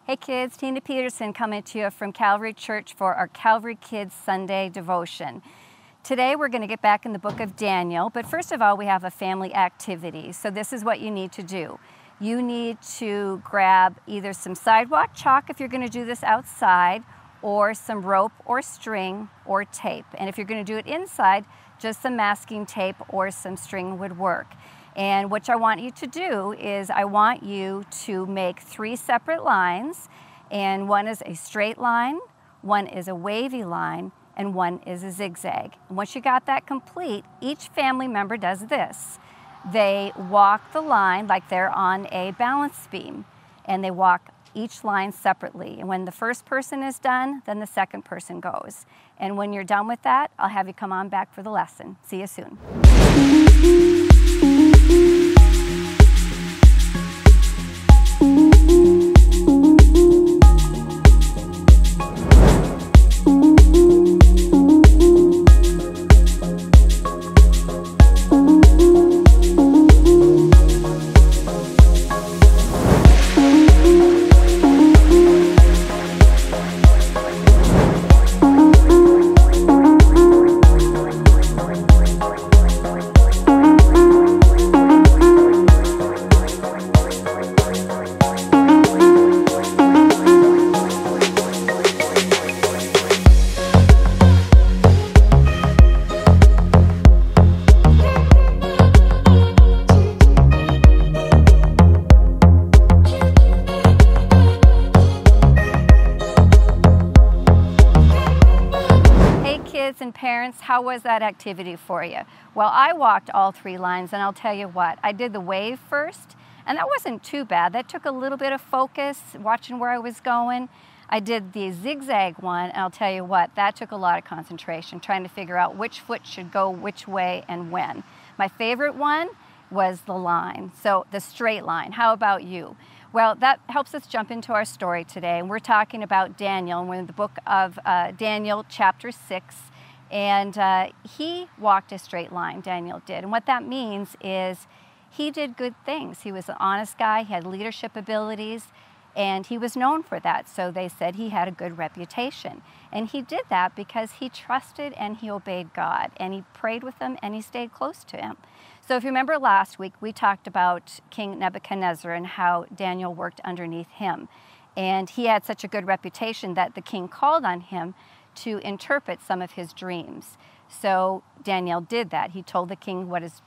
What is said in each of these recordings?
Hey kids, Tina Peterson coming to you from Calvary Church for our Calvary Kids Sunday devotion. Today we're going to get back in the book of Daniel, but first of all we have a family activity. So this is what you need to do. You need to grab either some sidewalk chalk if you're going to do this outside, or some rope or string or tape. And if you're going to do it inside, just some masking tape or some string would work. And what I want you to do is I want you to make 3 separate lines, and one is a straight line, one is a wavy line, and one is a zigzag. And once you got that complete, each family member does this. They walk the line like they're on a balance beam, and they walk each line separately. And when the first person is done, then the second person goes. And when you're done with that, I'll have you come on back for the lesson. See you soon. And parents, how was that activity for you? Well, I walked all 3 lines, and I'll tell you what, I did the wave first, and that wasn't too bad. That took a little bit of focus, watching where I was going. I did the zigzag one, and I'll tell you what, that took a lot of concentration, trying to figure out which foot should go which way and when. My favorite one was the line, so the straight line. How about you? Well, that helps us jump into our story today, and we're talking about Daniel, and we're in the book of Daniel, chapter 6. And he walked a straight line, Daniel did. And what that means is he did good things. He was an honest guy, he had leadership abilities, and he was known for that. So they said he had a good reputation. And he did that because he trusted and he obeyed God. And he prayed with him and he stayed close to him. So if you remember last week, we talked about King Nebuchadnezzar and how Daniel worked underneath him. And he had such a good reputation that the king called on him to interpret some of his dreams. So Daniel did that. He told the king what his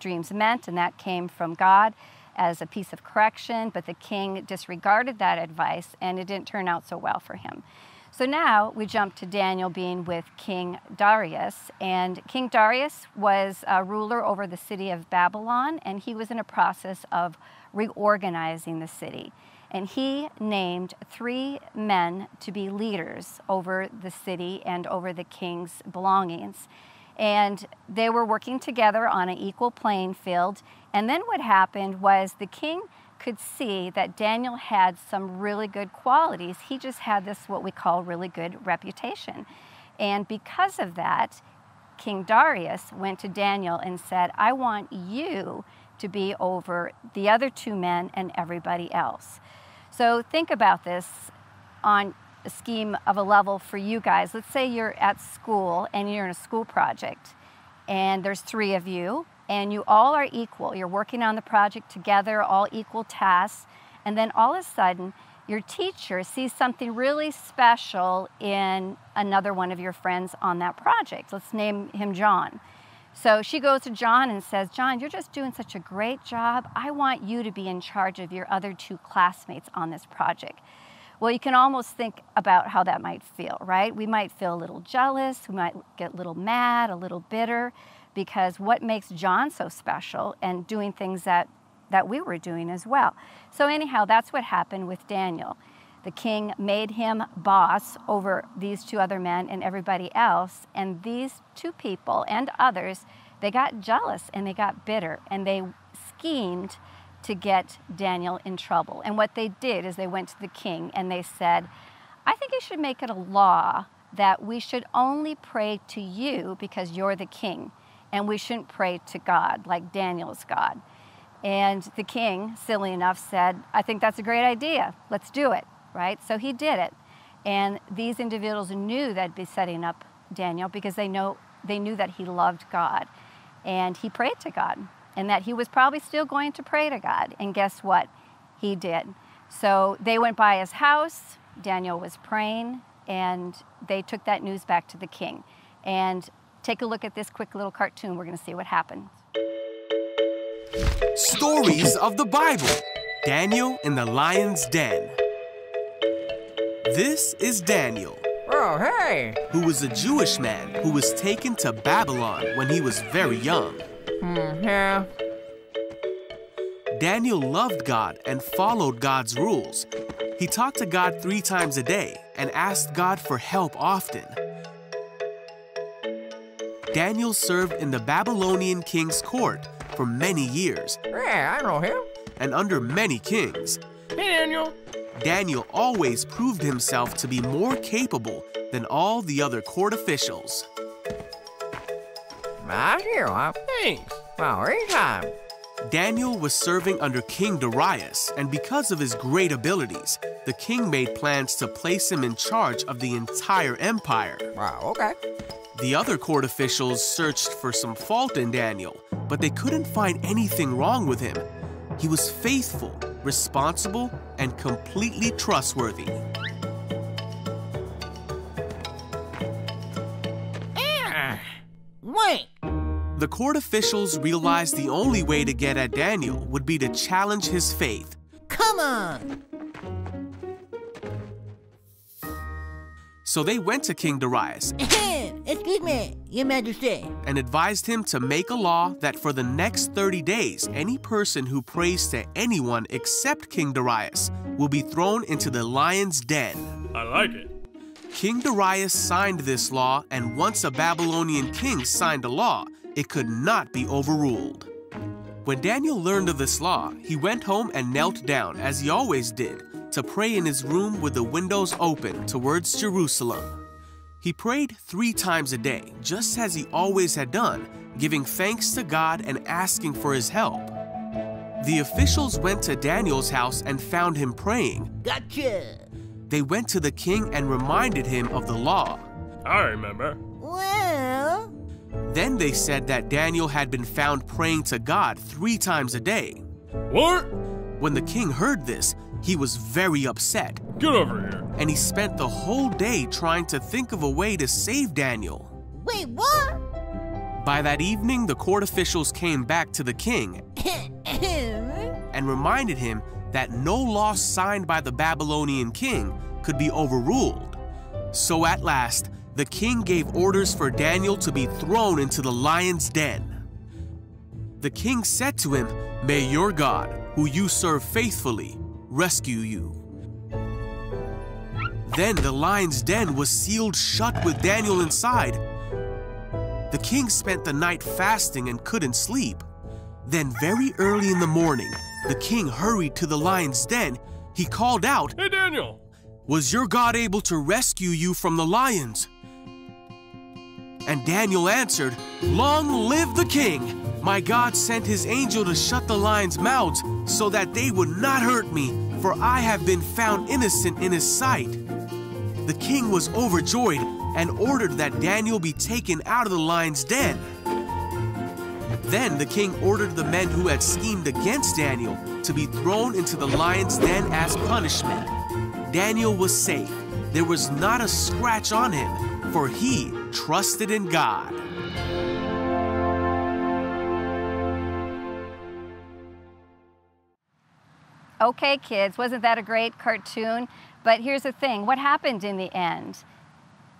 dreams meant, and that came from God as a piece of correction, but the king disregarded that advice, and it didn't turn out so well for him. So now we jump to Daniel being with King Darius, and King Darius was a ruler over the city of Babylon, and he was in a process of reorganizing the city. And he named 3 men to be leaders over the city and over the king's belongings. And they were working together on an equal playing field. And then what happened was the king could see that Daniel had some really good qualities. He just had this, what we call, really good reputation. And because of that, King Darius went to Daniel and said, I want you to be over the other 2 men and everybody else. So think about this on a scheme of a level for you guys. Let's say you're at school and you're in a school project and there's 3 of you and you all are equal. You're working on the project together, all equal tasks, and then all of a sudden your teacher sees something really special in another one of your friends on that project. Let's name him John. So she goes to John and says, John, you're just doing such a great job. I want you to be in charge of your other 2 classmates on this project. Well, you can almost think about how that might feel, right? We might feel a little jealous. We might get a little mad, a little bitter, because what makes John so special and doing things that we were doing as well. So anyhow, that's what happened with Daniel. The king made him boss over these 2 other men and everybody else. And these 2 people and others, they got jealous and they got bitter and they schemed to get Daniel in trouble. And what they did is they went to the king and they said, I think you should make it a law that we should only pray to you because you're the king. And we shouldn't pray to God like Daniel's God. And the king, silly enough, said, I think that's a great idea. Let's do it. right? So he did it. And these individuals knew they'd be setting up Daniel because they knew that he loved God. And he prayed to God, and that he was probably still going to pray to God. And guess what? He did. So they went by his house, Daniel was praying, and they took that news back to the king. And take a look at this quick little cartoon. We're going to see what happened. Stories of the Bible. Daniel in the lion's den. This is Daniel. Oh, hey! Who was a Jewish man who was taken to Babylon when he was very young. Yeah. Daniel loved God and followed God's rules. He talked to God 3 times a day and asked God for help often. Daniel served in the Babylonian king's court for many years. Yeah, I know him. And under many kings. Hey, Daniel. Daniel always proved himself to be more capable than all the other court officials. Thanks. Well, anytime. Daniel was serving under King Darius, and because of his great abilities, the king made plans to place him in charge of the entire empire. Wow, okay. The other court officials searched for some fault in Daniel, but they couldn't find anything wrong with him. He was faithful, responsible, and completely trustworthy. Wait! The court officials realized the only way to get at Daniel would be to challenge his faith. Come on! So they went to King Darius Excuse me, Your Majesty. and advised him to make a law that for the next 30 days, any person who prays to anyone except King Darius will be thrown into the lion's den. I like it. King Darius signed this law, and once a Babylonian king signed a law, it could not be overruled. When Daniel learned of this law, he went home and knelt down, as he always did, to pray in his room with the windows open towards Jerusalem. He prayed 3 times a day, just as he always had done, giving thanks to God and asking for his help. The officials went to Daniel's house and found him praying. Gotcha! They went to the king and reminded him of the law. I remember. Well... Then they said that Daniel had been found praying to God 3 times a day. What? When the king heard this, he was very upset, Get over here. and he spent the whole day trying to think of a way to save Daniel. Wait, what? By that evening, the court officials came back to the king and reminded him that no law signed by the Babylonian king could be overruled. So at last, the king gave orders for Daniel to be thrown into the lion's den. The king said to him, "May your God, who you serve faithfully, rescue you." Then the lion's den was sealed shut with Daniel inside. The king spent the night fasting and couldn't sleep. Then very early in the morning, the king hurried to the lion's den. He called out, Hey, Daniel. "Was your God able to rescue you from the lions?" And Daniel answered, "Long live the king! My God sent his angel to shut the lions' mouths so that they would not hurt me, for I have been found innocent in his sight." The king was overjoyed and ordered that Daniel be taken out of the lion's den. Then the king ordered the men who had schemed against Daniel to be thrown into the lion's den as punishment. Daniel was safe. There was not a scratch on him, for he trusted in God. Okay, kids, wasn't that a great cartoon? But here's the thing, what happened in the end?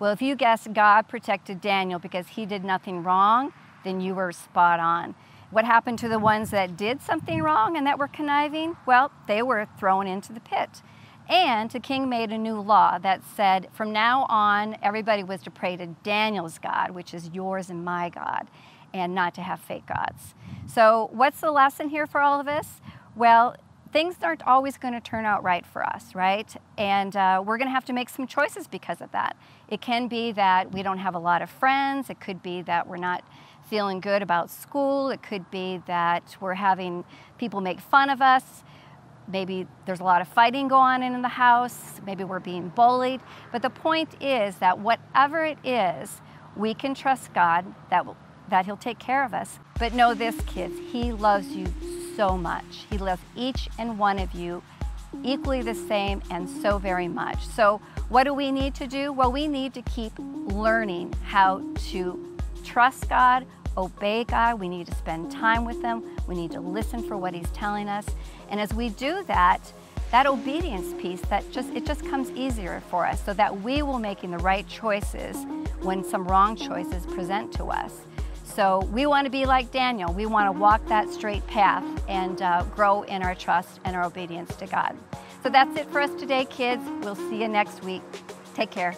Well, if you guessed God protected Daniel because he did nothing wrong, then you were spot on. What happened to the ones that did something wrong and that were conniving? Well, they were thrown into the pit. And the king made a new law that said from now on, everybody was to pray to Daniel's God, which is yours and my God, and not to have fake gods. So what's the lesson here for all of us? Well, things aren't always going to turn out right for us, right? And we're going to have to make some choices because of that. It can be that we don't have a lot of friends. It could be that we're not feeling good about school. It could be that we're having people make fun of us. Maybe there's a lot of fighting going on in the house. Maybe we're being bullied. But the point is that whatever it is, we can trust God that He'll take care of us. But know this, kids, He loves you so much. He loves each and one of you equally the same and so very much. So what do we need to do? Well, we need to keep learning how to trust God, obey God. We need to spend time with Him. We need to listen for what He's telling us. And as we do that, that obedience piece, it just comes easier for us so that we will making the right choices when some wrong choices present to us. So we want to be like Daniel. We want to walk that straight path and grow in our trust and our obedience to God. So that's it for us today, kids. We'll see you next week. Take care.